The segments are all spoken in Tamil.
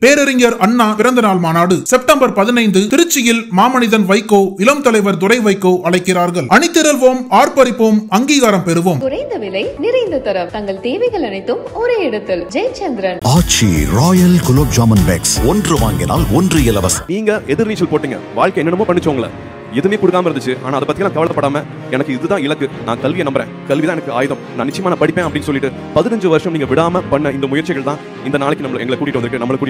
பேரறிஞர் அண்ணா பிறந்தநாள் மாநாடு செப்டம்பர் 15 திருச்சியில் மாமனிதன் வைகோ, இளம் தலைவர் துரை வைகோ அழைக்கிறார்கள். அணிதிரள்வோம், ஆர்ப்பரிப்போம், அங்கீகாரம் பெறுவோம். குறைந்த விலை, நிறைந்த தரம், தங்கள் தேவைகள் அனைத்தும் ஒரே இடத்தில். ஜெயச்சந்திரன். ஆச்சி ராயல் குலோப் ஜாமுன் பேக்ஸ், ஒன்று வாங்கினால் ஒன்று இலவசம். நீங்க எதிர்நீச்சல் போட்டீங்க, வாழ்க்கை என்னென்னமோ பண்ணிச்சோங்கள, எதுவுமே கொடுக்காம இருந்துச்சு. ஆனா அதை பத்தி கவலைப்படாம எனக்கு இதுதான் இலக்கு, நான் கல்வியை நம்புறேன், கல்விதான் எனக்கு ஆயுதம், நான் நிச்சயமா படிப்பேன் அப்படின்னு சொல்லிட்டு 15 வருஷம் நீங்க விடாம பண்ண இந்த முயற்சிகள் தான் இந்த நாளைக்கு எங்களை கூட்டிட்டு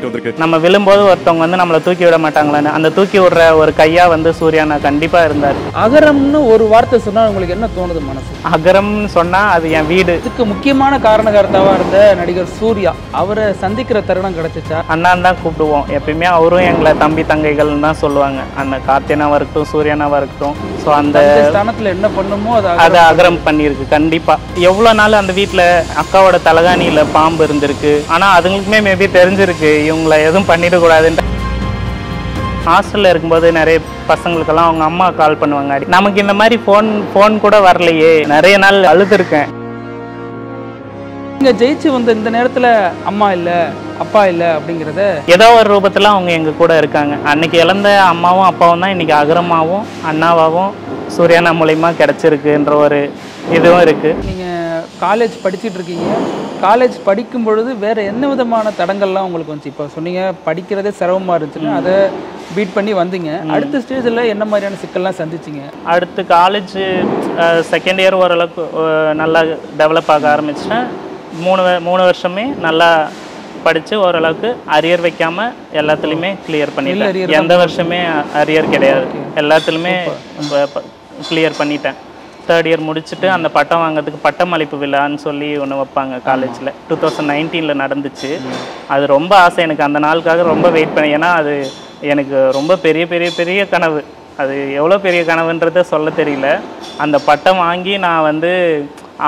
வந்திருக்கு. நம்ம விழும்போது ஒருத்தவங்க நம்மளை தூக்கி விட மாட்டாங்களான்னு, அந்த தூக்கி விடுற ஒரு கையா சூர்யானா கண்டிப்பா இருந்தார். அகரம்னு ஒரு வார்த்தை சொன்னா உங்களுக்கு என்ன தோணுது மனசு? அகரம்னு சொன்னா அது என் வீடு. இதுக்கு முக்கியமான காரணகர்த்தாவா இருந்த நடிகர் சூர்யா, அவரை சந்திக்கிற தருணம் கிடைச்சிச்சா? அண்ணான் தான் கூப்பிடுவோம் எப்பயுமே. அவரும் எங்களை தம்பி தங்கைகள்னு தான் சொல்லுவாங்க. அண்ணன் கார்த்தியனாவா இருக்கட்டும், சூர்யானாவா இருக்கட்டும். ஸோ அந்த ஸ்தானத்துல என்ன பண்ணுமோ அது அகரம் பண்ணியிருக்கு கண்டிப்பா. எவ்வளவு நாள் அந்த வீட்டுல அக்காவோட தலகாணியில பாம்பு இருந்திருக்கு, ஆனா அதுங்களுக்குமே மேபி தெரிஞ்சிருக்கு இவங்களை எதுவும் பண்ணிடக்கூடாதுன்ற. ஹாஸ்டல்ல இருக்கும்போது நிறைய பசங்களுக்கெல்லாம் அவங்க அம்மா கால் பண்ணுவாங்க, நமக்கு இந்த மாதிரி ஃபோன் கூட வரலையே, நிறைய நாள் அழுதுருக்கேன். நீங்க ஜெயிச்சு வந்த இந்த நேரத்துல அம்மா இல்ல, அப்பா இல்ல அப்படிங்கறத ஏதோ ஒரு ரூபத்துல அவங்க எங்க கூட இருக்காங்க. அன்னைக்கு இழந்த அம்மாவும் அப்பாவும் தான் இன்னைக்கு அகரமாவும் அண்ணாவாவும் சூர்யானா மூலமா கிடைச்சிருக்குன்ற ஒரு இதுவும் இருக்கு. நீங்க காலேஜ் படிச்சுட்டு இருக்கீங்க, காலேஜ் படிக்கும் பொழுது வேற என்ன விதமான தடங்கள்லாம் உங்களுக்கு வந்துச்சு? இப்போ சொன்னீங்க படிக்கிறதே சிரமமா இருந்துச்சுன்னு, அதை பீட் பண்ணி வந்தீங்க. அடுத்த ஸ்டேஜில் என்ன மாதிரியான சிக்கல்லாம் சந்திச்சிங்க? அடுத்து காலேஜ் செகண்ட் இயர் ஓரளவுக்கு நல்லா டெவலப் ஆக ஆரம்பிச்சிட்டேன். மூணு வருஷமே நல்லா படித்து ஓரளவுக்கு அரியர் வைக்காமல் எல்லாத்துலேயுமே கிளியர் பண்ணிட்டேன். எந்த வருஷமே அரியர் கிடையாது, எல்லாத்துலேயுமே கிளியர் பண்ணிட்டேன். தேர்ட் இயர் முடிச்சுட்டு அந்த பட்டம் வாங்கிறதுக்கு பட்டமளிப்பு விழான்னு சொல்லி ஒன்று வைப்பாங்க காலேஜில். 2019 நடந்துச்சு. அது ரொம்ப ஆசை எனக்கு, அந்த நாளுக்காக ரொம்ப வெயிட் பண்ணேன். ஏன்னா அது எனக்கு ரொம்ப பெரிய பெரிய பெரிய கனவு. அது எவ்வளோ பெரிய கனவுன்றதை சொல்ல தெரியல. அந்த பட்டம் வாங்கி நான்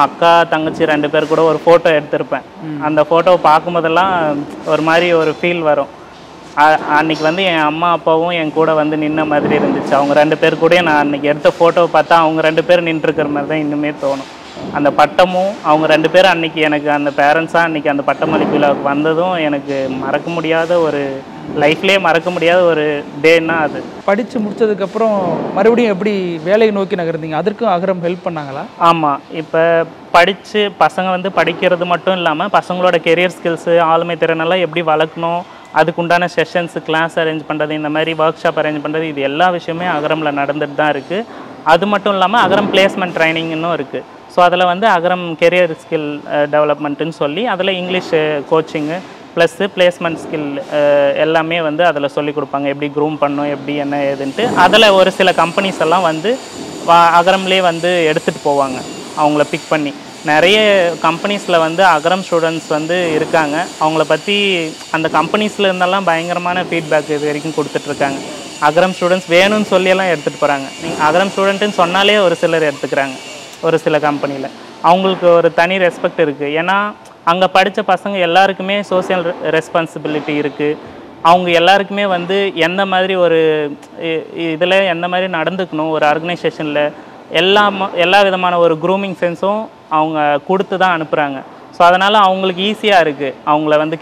அக்கா தங்கச்சி 2 பேர் கூட ஒரு ஃபோட்டோ எடுத்திருப்பேன். அந்த ஃபோட்டோவை பார்க்கும்போதெல்லாம் ஒரு மாதிரி ஒரு ஃபீல் வரும். அன்றைக்கி என் அம்மா அப்பாவும் என் கூட நின்ன மாதிரி இருந்துச்சு. அவங்க 2 பேர் கூட நான் அன்றைக்கி எடுத்த ஃபோட்டோவை பார்த்தா அவங்க 2 பேர் நின்றுருக்கிற மாதிரி தான் இன்னுமே தோணும். அந்த பட்டமும் அவங்க 2 பேரும் அன்றைக்கி எனக்கு அந்த பேரண்ட்ஸாக அன்றைக்கி அந்த பட்டமளிப்பு விழாவுக்கு வந்ததும் எனக்கு மறக்க முடியாத ஒரு லைஃப்லேயே மறக்க முடியாத ஒரு டேன்னா அது. படித்து முடித்ததுக்கப்புறம் மறுபடியும் எப்படி வேலையை நோக்கி நகர்ந்தீங்க? அதற்கும் அகரம் ஹெல்ப் பண்ணாங்களா? ஆமாம். இப்போ படித்து பசங்க படிக்கிறது மட்டும் இல்லாமல் பசங்களோட கெரியர் ஸ்கில்ஸு, ஆளுமை திறனெல்லாம் எப்படி வளர்க்கணும், அதுக்குண்டான செஷன்ஸு, கிளாஸ் அரேஞ்ச் பண்ணுறது, இந்த மாதிரி ஒர்க் ஷாப் அரேஞ்ச் பண்ணுறது, இது எல்லா விஷயமே அகரமில் நடந்துட்டு தான் இருக்குது. அது மட்டும் இல்லாமல் அகரம் பிளேஸ்மெண்ட் ட்ரைனிங்னும் இருக்குது. ஸோ அதில் அகரம் கெரியர் ஸ்கில் டெவலப்மெண்ட்டுன்னு சொல்லி அதில் English coaching plus placement skill எல்லாமே அதில் சொல்லிக் கொடுப்பாங்க. எப்படி க்ரூம் பண்ணணும், எப்படி என்ன ஏதுன்ட்டு. அதில் ஒரு சில கம்பெனிஸ் எல்லாம் அகரம்லேயே எடுத்துகிட்டு போவாங்க அவங்கள பிக் பண்ணி. நிறைய கம்பெனிஸில் அகரம் ஸ்டூடெண்ட்ஸ் இருக்காங்க. அவங்கள பற்றி அந்த கம்பெனிஸில் இருந்தெல்லாம் பயங்கரமான ஃபீட்பேக் இது வரைக்கும் கொடுத்துட்ருக்காங்க. அகரம் ஸ்டூடெண்ட்ஸ் வேணும்னு சொல்லியெல்லாம் எடுத்துகிட்டு போகிறாங்க. நீங்கள் அகரம் ஸ்டூடெண்ட்டுன்னு சொன்னாலே ஒரு சிலர் எடுத்துக்கிறாங்க. ஒரு சில கம்பெனியில் அவங்களுக்கு ஒரு தனி ரெஸ்பெக்ட் இருக்குது. ஏன்னா அங்கே படித்த பசங்க எல்லாருக்குமே சோசியல் ரெஸ்பான்சிபிலிட்டி இருக்குது. அவங்க எல்லாருக்குமே எந்த மாதிரி ஒரு இதில் எந்த மாதிரி நடந்துக்கணும், ஒரு ஆர்கனைசேஷனில் எல்லா விதமான ஒரு க்ரூமிங் சென்ஸும் அவங்க கொடுத்து தான் அனுப்புகிறாங்க. ஸோ அதனால் அவங்களுக்கு ஈஸியாக இருக்குது. அவங்கள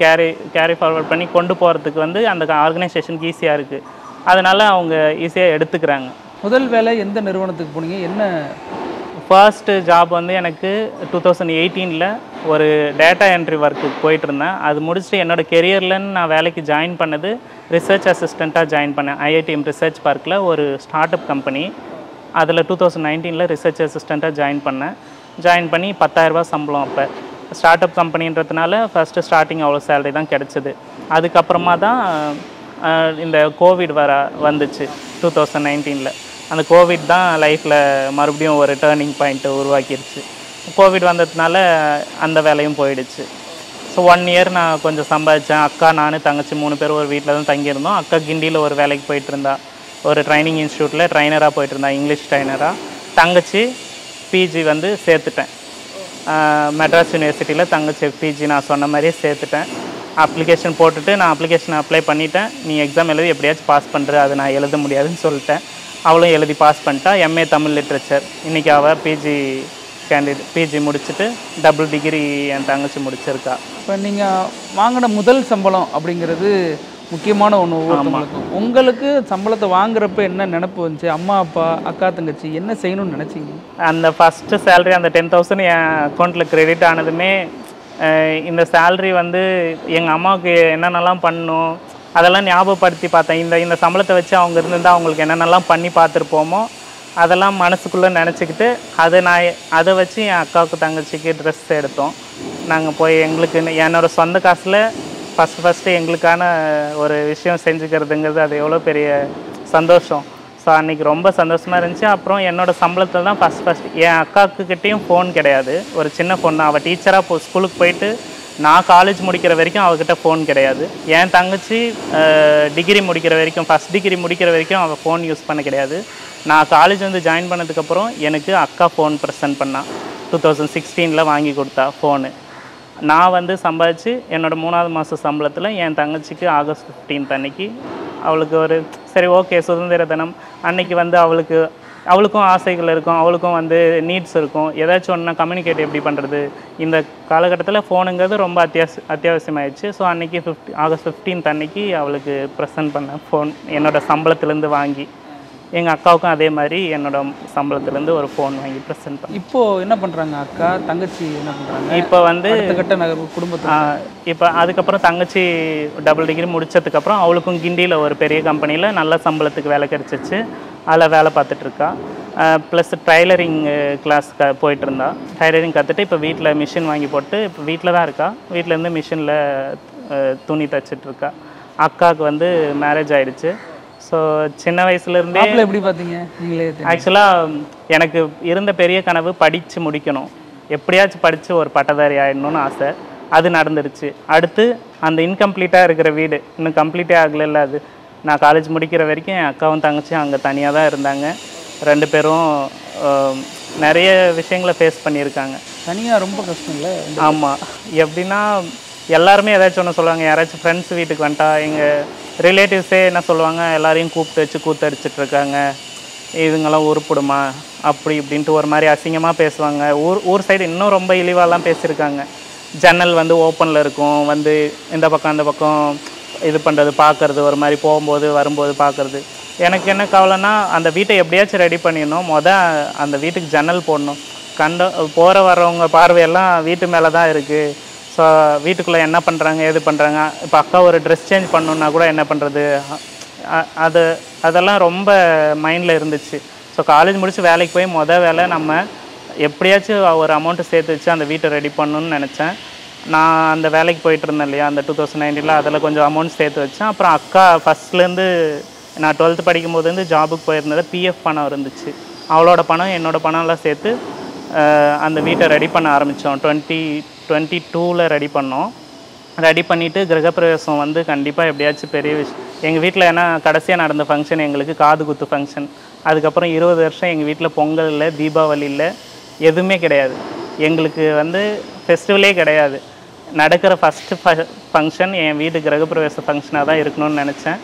கேரி ஃபார்வர்ட் பண்ணி கொண்டு போகிறதுக்கு அந்த ஆர்கனைசேஷனுக்கு ஈஸியாக இருக்குது. அதனால் அவங்க ஈஸியாக எடுத்துக்கிறாங்க. முதல் வேலை எந்த நிறுவனத்துக்கு போனீங்க? என்ன ஃபர்ஸ்ட்டு ஜாப் எனக்கு 2018 ஒரு டேட்டா என்ட்ரி ஒர்க்குக்கு போயிட்டுருந்தேன். அது முடிச்சுட்டு என்னோடய கெரியர்லன்னு நான் வேலைக்கு ஜாயின் பண்ணது ரிசர்ச் அசிஸ்டண்ட்டாக ஜாயின் பண்ணேன். IITM ரிசர்ச் பார்க்கில் ஒரு ஸ்டார்ட் அப் கம்பெனி. அதில் 2019 ரிசர்ச் அசிஸ்டண்ட்டாக ஜாயின் பண்ணேன். ஜாயின் பண்ணி 10,000 ரூபா சம்பளம். அப்போ ஸ்டார்ட் அப் கம்பெனின்றதுனால ஃபஸ்ட்டு ஸ்டார்டிங் அவ்வளோ சேலரி தான் கிடச்சிது. அதுக்கப்புறமா தான் இந்த கோவிட் வந்துச்சு 2019. அந்த கோவிட் தான் லைஃப்பில் மறுபடியும் ஒரு டேர்னிங் பாயிண்ட்டு உருவாக்கிடுச்சு. கோவிட் வந்ததுனால அந்த வேலையும் போயிடுச்சு. ஸோ 1 இயர் நான் கொஞ்சம் சம்பாதிச்சேன். அக்கா, நான், தங்கச்சி 3 பேர் ஒரு வீட்டில் தான் தங்கியிருந்தோம். அக்கா கிண்டியில் ஒரு வேலைக்கு போயிட்டு இருந்தா, ஒரு ட்ரைனிங் இன்ஸ்டியூட்டில் ட்ரைனராக போயிட்டு இருந்தா, இங்கிலீஷ் ட்ரைனராக. தங்கச்சி பிஜி சேர்த்துட்டேன் மெட்ராஸ் யூனிவர்சிட்டியில். தங்கச்சி பிஜி நான் சொன்ன மாதிரியே சேர்த்துட்டேன். அப்ளிகேஷன் போட்டுட்டு நான் அப்ளிகேஷன் அப்ளை பண்ணிட்டேன். நீ எக்ஸாம் எழுதி எப்படியாச்சும் பாஸ் பண்ணுற, அது நான் எழுத முடியாதுன்னு சொல்லிட்டேன். அவளும் எழுதி பாஸ் பண்ணிட்டா. MA Tamil literature. இன்றைக்கி அவள் பிஜி கேண்டிடேட் பிஜி முடிச்சுட்டு டபுள் டிகிரி என் தங்கச்சி முடிச்சிருக்கா. இப்போ நீங்கள் வாங்கின முதல் சம்பளம் அப்படிங்கிறது முக்கியமான ஒன்று ஒவ்வொருத்தவங்களுக்கும். உங்களுக்கு சம்பளத்தை வாங்குறப்ப என்ன நினப்பு வந்துச்சு? அம்மா அப்பா அக்கா தங்கச்சி என்ன செய்யணும்னு நினச்சிங்க? அந்த ஃபஸ்ட்டு சேலரி அந்த 10,000 என் அக்கௌண்ட்டில் கிரெடிட் ஆனதுமே இந்த சேலரி வந்து எங்கள் அம்மாவுக்கு என்னென்னலாம் பண்ணணும் அதெல்லாம் ஞாபகப்படுத்தி பார்த்தேன். இந்த சம்பளத்தை வச்சு அவங்க இருந்திருந்தால் அவங்களுக்கு என்னென்னலாம் பண்ணி பார்த்துருப்போமோ அதெல்லாம் மனசுக்குள்ளே நினச்சிக்கிட்டு அதை வச்சு என் அக்காவுக்கு தங்கச்சிக்கு ட்ரெஸ் எடுத்தோம். நாங்கள் போய் எங்களுக்கு என்னோடய சொந்த காசில் ஃபஸ்ட்டு எங்களுக்கான ஒரு விஷயம் செஞ்சுக்கிறதுங்கிறது அது எவ்வளோ பெரிய சந்தோஷம். ஸோ அன்றைக்கி ரொம்ப சந்தோஷமாக இருந்துச்சு. அப்புறம் என்னோடய சம்பளத்தில் தான் ஃபஸ்ட்டு என் அக்காவுக்கிட்டேயும் ஃபோன் கிடையாது, ஒரு சின்ன ஃபோன் தான். அவள் டீச்சராக ஸ்கூலுக்கு போயிட்டு நான் காலேஜ் முடிக்கிற வரைக்கும் அவகிட்ட ஃபோன் கிடையாது. என் தங்கச்சி டிகிரி முடிக்கிற வரைக்கும் ஃபஸ்ட் டிகிரி முடிக்கிற வரைக்கும் அவள் ஃபோன் யூஸ் பண்ண கிடையாது. நான் காலேஜ் வந்து ஜாயின் பண்ணதுக்கப்புறம் எனக்கு அக்கா ஃபோன் ப்ரெசென்ட் பண்ணான். 2016 வாங்கி கொடுத்தா ஃபோனு. நான் வந்து சம்பாதிச்சு என்னோடய 3ஆவது மாத சம்பளத்தில் என் தங்கச்சிக்கு ஆகஸ்ட் 15 அன்னைக்கு அவளுக்கு ஒரு சரி ஓகே சுதந்திர தினம் அன்னைக்கு வந்து அவளுக்கும் ஆசைகள் இருக்கும், அவளுக்கும் வந்து நீட்ஸ் இருக்கும். ஏதாச்சும் ஒன்றா கம்யூனிகேட் எப்படி பண்ணுறது? இந்த காலகட்டத்தில் ஃபோனுங்கிறது ரொம்ப அத்தியாவசியமாயிடுச்சு. ஸோ அன்றைக்கி ஆகஸ்ட் 15 அன்னைக்கு அவளுக்கு ப்ரெசென்ட் பண்ணேன் ஃபோன் என்னோடய சம்பளத்துலேருந்து வாங்கி. எங்கள் அக்காவுக்கும் அதே மாதிரி என்னோடய சம்பளத்துலேருந்து ஒரு ஃபோன் வாங்கி ப்ரெசென்ட் பண்ணேன். இப்போது என்ன பண்ணுறாங்க அக்கா தங்கச்சி என்ன பண்ணுறாங்க? இப்போ வந்து குடும்பத்தில் இப்போ அதுக்கப்புறம் தங்கச்சி டபுள் டிகிரி முடித்ததுக்கப்புறம் அவளுக்கும் கிண்டியில் ஒரு பெரிய கம்பெனியில் நல்ல சம்பளத்துக்கு வேலை கிடச்சிச்சு. அதில் வேலை பார்த்துட்ருக்கா. ப்ளஸ் டைலரிங் கிளாஸ் போயிட்டு இருந்தா. டைலரிங் கற்றுட்டு இப்போ வீட்டில் மிஷின் வாங்கி போட்டு இப்போ வீட்டில் தான் இருக்கா. வீட்டிலேருந்து மிஷினில் துணி தைச்சிட்ருக்கா. அக்காவுக்கு வந்து மேரேஜ் ஆகிடுச்சு. ஸோ சின்ன வயசுலேருந்தே எப்படி பார்த்தீங்க நீங்களே? ஆக்சுவலாக எனக்கு இருந்த பெரிய கனவு படித்து முடிக்கணும், எப்படியாச்சும் படித்து ஒரு பட்டதாரி ஆகிடணும்னு ஆசை. அது நடந்துருச்சு. அடுத்து அந்த இன்கம்ப்ளீட்டாக இருக்கிற வீடு இன்னும் கம்ப்ளீட்டே ஆகலைல்ல, அது நான் காலேஜ் முடிக்கிற வரைக்கும் என் அக்காவும் தங்கச்சியும் அங்கே தனியாக தான் இருந்தாங்க. 2 பேரும் நிறைய விஷயங்களை ஃபேஸ் பண்ணியிருக்காங்க. தனியாக ரொம்ப கஷ்டம் இல்லை? ஆமாம். எப்படின்னா எல்லாருமே ஏதாச்சும் ஒன்று சொல்லுவாங்க. யாராச்சும் ஃப்ரெண்ட்ஸ் வீட்டுக்கு வந்துட்டா எங்கள் ரிலேட்டிவ்ஸே என்ன சொல்லுவாங்க, எல்லாரையும் கூப்பிட்டு வச்சு கூத்தடிச்சிட்ருக்காங்க, இதுங்கெல்லாம் உருப்பிடுமா அப்படி இப்படின்ட்டு ஒரு மாதிரி அசிங்கமாக பேசுவாங்க. ஊர் சைடு இன்னும் ரொம்ப இழிவாலாம் பேசியிருக்காங்க. ஜன்னல் வந்து ஓப்பனில் இருக்கும், வந்து இந்த பக்கம் அந்த பக்கம் இது பண்ணுறது பார்க்குறது, ஒரு மாதிரி போகும்போது வரும்போது பார்க்குறது. எனக்கு என்ன கவலைன்னா அந்த வீட்டை எப்படியாச்சும் ரெடி பண்ணிடணும். அந்த வீட்டுக்கு ஜன்னல் போடணும். போகிற வர்றவங்க பார்வையெல்லாம் வீட்டு மேலே தான் இருக்குது. ஸோ வீட்டுக்குள்ளே என்ன பண்ணுறாங்க ஏது பண்ணுறாங்க. இப்போ அக்கா ஒரு ட்ரெஸ் சேஞ்ச் பண்ணணுன்னா கூட என்ன பண்ணுறது, அதெல்லாம் ரொம்ப மைண்டில் இருந்துச்சு. ஸோ காலேஜ் முடித்து வேலைக்கு போய் வேலை நம்ம எப்படியாச்சும் ஒரு அமௌண்ட்டு சேர்த்து வச்சு அந்த வீட்டை ரெடி பண்ணணுன்னு நினச்சேன். நான் அந்த வேலைக்கு போயிட்டு இருந்தேன் இல்லையா, அந்த 2019 அதில் கொஞ்சம் அமௌண்ட் சேர்த்து வச்சேன். அப்புறம் அக்கா ஃபஸ்ட்லேருந்து நான் 12th படிக்கும்போது ஜாபுக்கு போயிருந்தது பிஎஃப் பணம் இருந்துச்சு. அவளோட பணம் என்னோடய பணம்லாம் சேர்த்து அந்த வீட்டை ரெடி பண்ண ஆரம்பித்தோம். 2022 ரெடி பண்ணோம். ரெடி பண்ணிவிட்டு கிரகப்பிரவேசம் வந்து கண்டிப்பாக எப்படியாச்சும் பெரிய விஷயம். எங்கள் வீட்டில் ஏன்னா கடைசியாக நடந்த ஃபங்க்ஷன் எங்களுக்கு காது குத்து ஃபங்க்ஷன். அதுக்கப்புறம் 20 வருஷம் எங்கள் வீட்டில் பொங்கல் இல்லை, தீபாவளி இல்லை, எதுவுமே கிடையாது. எங்களுக்கு வந்து ஃபெஸ்டிவலே கிடையாது. நடக்கிற ஃபஸ்ட்டு ஃபங்க்ஷன் என் வீடு கிரகப்பிரவேச ஃபங்க்ஷனாக தான் இருக்கணும்னு நினச்சேன்.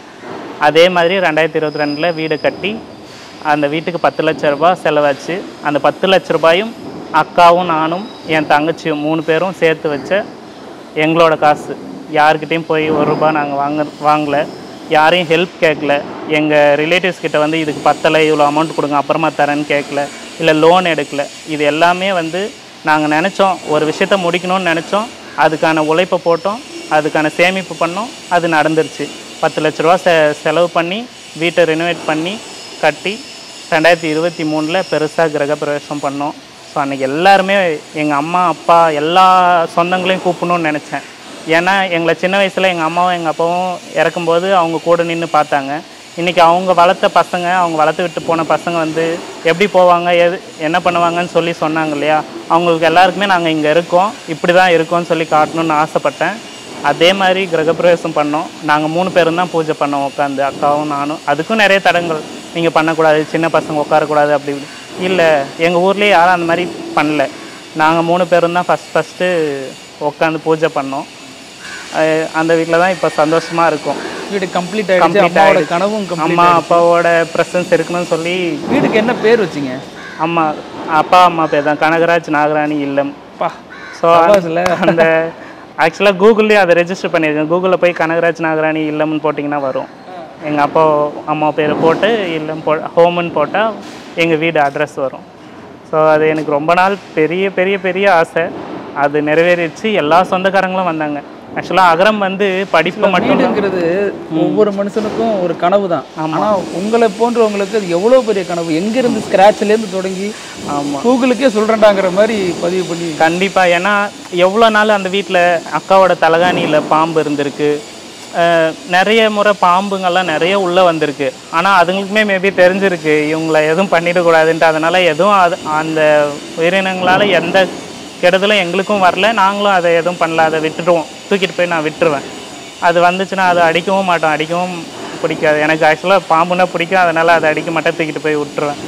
அதே மாதிரி 2022 வீடு கட்டி அந்த வீட்டுக்கு 10 லட்ச ரூபாய் செலவாச்சு. அந்த 10 லட்ச ரூபாயும் அக்காவும் நானும் என் தங்கச்சியும் 3 பேரும் சேர்த்து வச்ச எங்களோட காசு. யாருக்கிட்டையும் போய் 1 ரூபா நாங்கள் வாங்கலை, யாரையும் ஹெல்ப் கேட்கல. எங்கள் ரிலேட்டிவ்ஸ் கிட்ட வந்து இதுக்கு பத்தலை, இவ்வளோ அமௌண்ட் கொடுங்க அப்புறமா தரேன்னு கேட்கல, இல்லை லோன் எடுக்கல. இது எல்லாமே வந்து நாங்கள் நினச்சோம், ஒரு விஷயத்த முடிக்கணும்னு நினச்சோம், அதுக்கான உழைப்பை போட்டோம், அதுக்கான சேமிப்பு பண்ணோம், அது நடந்துருச்சு. 10 லட்ச ரூபா செலவு பண்ணி வீட்டை ரெனோவேட் பண்ணி கட்டி 2023 பெருசாக கிரகப்பிரவேசம் பண்ணோம். ஸோ அன்றைக்கி எல்லாருமே எங்கள் அம்மா அப்பா எல்லா சொந்தங்களையும் கூப்பிடணும்னு நினச்சேன். ஏன்னா எங்களை சின்ன வயசில் எங்கள் அம்மாவும் எங்கள் அப்பாவும் இறக்கும்போது அவங்க கூட நின்று பார்த்தாங்க. இன்றைக்கி அவங்க வளர்த்த பசங்க, அவங்க வளர்த்து விட்டு போன பசங்க வந்து எப்படி போவாங்க, என்ன பண்ணுவாங்கன்னு சொல்லி சொன்னாங்க இல்லையா. அவங்களுக்கு எல்லாருக்குமே நாங்கள் இங்கே இருக்கோம், இப்படி தான் இருக்கோம்னு சொல்லி காட்டணும்னு ஆசைப்பட்டேன். அதே மாதிரி கிரகப்பிரவேசம் பண்ணோம். நாங்கள் 3 பேரும் தான் பூஜை பண்ணோம் உட்காந்து, அக்காவும் நானும். அதுக்கும் நிறைய தடங்கள், நீங்கள் பண்ணக்கூடாது, சின்ன பசங்க உட்காரக்கூடாது அப்படி இப்படி. இல்லை, எங்கள் ஊர்லேயே யாரும் அந்த மாதிரி பண்ணல. நாங்கள் 3 பேரும் தான் ஃபஸ்ட்டு உட்காந்து பூஜை பண்ணோம். அந்த வீட்டில் தான் இப்போ சந்தோஷமாக இருக்கும். வீடு கம்ப்ளீட் ஆகிடுச்சு. கனவும் அம்மா அப்பாவோட ப்ரெசன்ஸ் இருக்கணும்னு சொல்லி. வீட்டுக்கு என்ன பேர் வச்சிங்க? அம்மா அப்பா அம்மா பேர் தான், கனகராஜ் நாகராணி இல்லம். ஸோ அந்த ஆக்சுவலாக கூகுள்லேயே அதை ரெஜிஸ்டர் பண்ணியிருக்கேன். கூகுளில் போய் கனகராஜ் நாகராணி இல்லம்னு போட்டிங்கன்னா வரும். எங்கள் அப்பா அம்மா பேரை போட்டு இல்லம் ஹோம்னு போட்டால் எங்கள் வீடு அட்ரஸ் வரும். ஸோ அது எனக்கு ரொம்ப நாள் பெரிய பெரிய பெரிய ஆசை. அது நிறைவேறிடுச்சு. எல்லா சொந்தக்காரங்களும் வந்தாங்க. ஆக்சுவலாக அகரம் வந்து படிப்பு மட்டும்ங்கிறது ஒவ்வொரு மனுஷனுக்கும் ஒரு கனவு தான். ஆனால் உங்களை போன்றவங்களுக்கு அது எவ்வளோ பெரிய கனவு, எங்கேருந்து ஸ்க்ராட்ச்லேருந்து தொடங்கி கூகுளுக்கே சொல்கிறேன்டாங்கிற மாதிரி பதிவு பண்ணி. கண்டிப்பாக. ஏன்னா எவ்வளோ நாள் அந்த வீட்டில் அக்காவோட தலகாணியில் பாம்பு இருந்திருக்கு. நிறைய முறை பாம்புங்கள்லாம் நிறைய உள்ளே வந்திருக்கு. ஆனால் அதுங்களுக்குமே மேபி தெரிஞ்சிருக்கு இவங்களை எதுவும் பண்ணிடக்கூடாதுன்ட்டு. அதனால் எதுவும் அந்த உயிரினங்களால் எந்த கெடுதலும் எங்களுக்கும் வரல. நாங்களும் அதை எதுவும் பண்ணல. அதை விட்டுடுவோம், தூக்கிட்டு போய் நான் விட்டுருவேன். அது வந்துச்சுன்னா அதை அடிக்கவும் மாட்டோம், அடிக்கவும் பிடிக்காது. எனக்கு ஆக்சுவலாக பாம்புன்னா பிடிக்கும், அதனால் அதை அடிக்க மாட்டேன், தூக்கிட்டு போய் விட்டுருவேன்.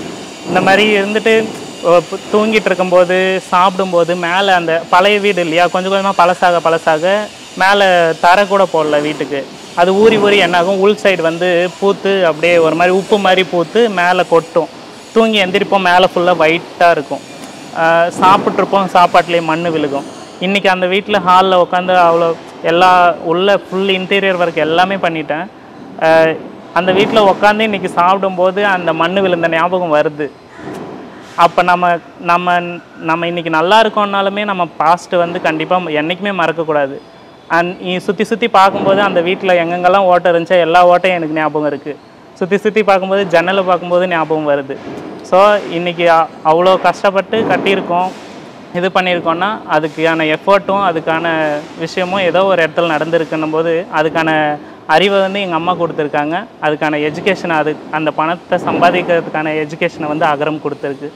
இந்த மாதிரி இருந்துட்டு தூங்கிட்டு இருக்கும்போது சாப்பிடும்போது மேலே அந்த பழைய வீடு இல்லையா, கொஞ்சம் கொஞ்சமாக பழசாக மேலே தரை கூட போடல வீட்டுக்கு. அது ஊறி என்னாகும், உள் சைடு வந்து பூத்து அப்படியே ஒரு மாதிரி உப்பு மாதிரி பூத்து மேலே கொட்டும். தூங்கி எந்திரிப்போம், மேலே ஃபுல்லாக ஒயிட்டாக இருக்கும். சாப்பிட்ருப்போம், சாப்பாட்லேயே மண் விழுகும். இன்றைக்கி அந்த வீட்டில் ஹாலில் உட்காந்து அவ்வளோ எல்லா உள்ள ஃபுல் இன்டீரியர் ஒர்க் எல்லாமே பண்ணிட்டேன். அந்த வீட்டில் உட்காந்து இன்றைக்கி சாப்பிடும்போது அந்த மண் விழுந்த ஞாபகம் வருது. அப்போ நம்ம இன்றைக்கி நல்லா இருக்கோன்னாலுமே நம்ம பாஸ்ட்டு வந்து கண்டிப்பாக என்றைக்குமே மறக்கக்கூடாது. சுற்றி பார்க்கும்போது அந்த வீட்டில் எங்கெங்கெல்லாம் ஓட்டை இருந்துச்சோ எல்லா ஓட்டையும் எனக்கு ஞாபகம் இருக்குது. சுற்றி பார்க்கும்போது ஜன்னலை பார்க்கும்போது ஞாபகம் வருது. ஸோ இன்றைக்கி அவ்வளோ கஷ்டப்பட்டு கட்டியிருக்கோம், இது பண்ணியிருக்கோன்னா அதுக்கான எஃபர்ட்டும் அதுக்கான விஷயமும் ஏதோ ஒரு இடத்துல நடந்திருக்குன்னும் போது அதுக்கான அறிவை வந்து எங்கள் அம்மா கொடுத்துருக்காங்க. அதுக்கான எஜுகேஷனை அந்த பணத்தை சம்பாதிக்கிறதுக்கான எஜுகேஷனை வந்து அகரம் கொடுத்துருக்கு.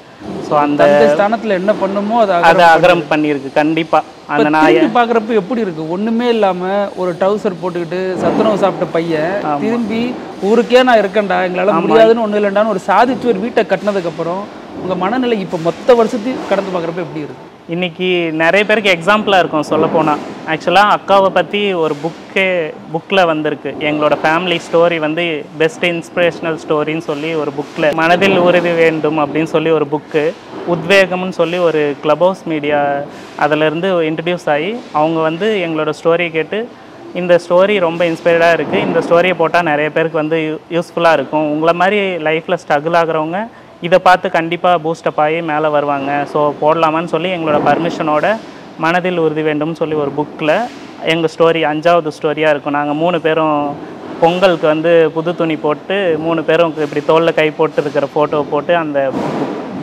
ஸோ அந்த ஸ்தானத்தில் என்ன பண்ணுமோ அதை அகரம் பண்ணியிருக்கு. கண்டிப்பாக அந்த நாயை பார்க்குறப்ப எப்படி இருக்குது, ஒன்றுமே இல்லாமல் ஒரு டவுசர் போட்டுக்கிட்டு சத்துணவு சாப்பிட்ட பையன் திரும்பி ஊருக்கே நான் இருக்கேன்டா, எங்களால் முடியாதுன்னு ஒன்றும் இல்லைண்டான்னு ஒரு சாதிச்சு ஒரு வீட்டை கட்டினதுக்கப்புறம் உங்கள் மனநிலை இப்போ மொத்த வருஷத்தையும் கடந்து பார்க்குறப்ப எப்படி இருக்குது? இன்றைக்கி நிறைய பேருக்கு எக்ஸாம்பிளாக இருக்கும் சொல்லப்போனால். ஆக்சுவலாக அக்காவை பற்றி ஒரு புக்கில் வந்திருக்கு. எங்களோட ஃபேமிலி ஸ்டோரி வந்து பெஸ்ட் இன்ஸ்பிரேஷனல் ஸ்டோரின்னு சொல்லி ஒரு புக்கில், மனதில் உறுதி வேண்டும் அப்படின்னு சொல்லி ஒரு புக்கு, உத்வேகம்னு சொல்லி ஒரு கிளப் ஹவுஸ் மீடியா அதிலேருந்து இன்ட்ரடியூஸ் ஆகி அவங்க வந்து எங்களோட ஸ்டோரியை கேட்டு இந்த ஸ்டோரி ரொம்ப இன்ஸ்பைர்டாக இருக்குது, இந்த ஸ்டோரியை போட்டால் நிறைய பேருக்கு வந்து யூஸ்ஃபுல்லாக இருக்கும், உங்களை மாதிரி லைஃப்பில் ஸ்ட்ரகிள் ஆகிறவங்க இதை பார்த்து கண்டிப்பாக பூஸ்டப் ஆகி மேலே வருவாங்க, ஸோ போடலாமான்னு சொல்லி எங்களோட பர்மிஷனோட மனதில் உறுதி வேண்டும்னு சொல்லி ஒரு புக்கில் எங்கள் ஸ்டோரி 5வது ஸ்டோரியாக இருக்கும். நாங்கள் 3 பேரும் பொங்கலுக்கு வந்து புது துணி போட்டு 3 பேரும் இப்படி தோளில் கை போட்டு இருக்கிற ஃபோட்டோவை போட்டு அந்த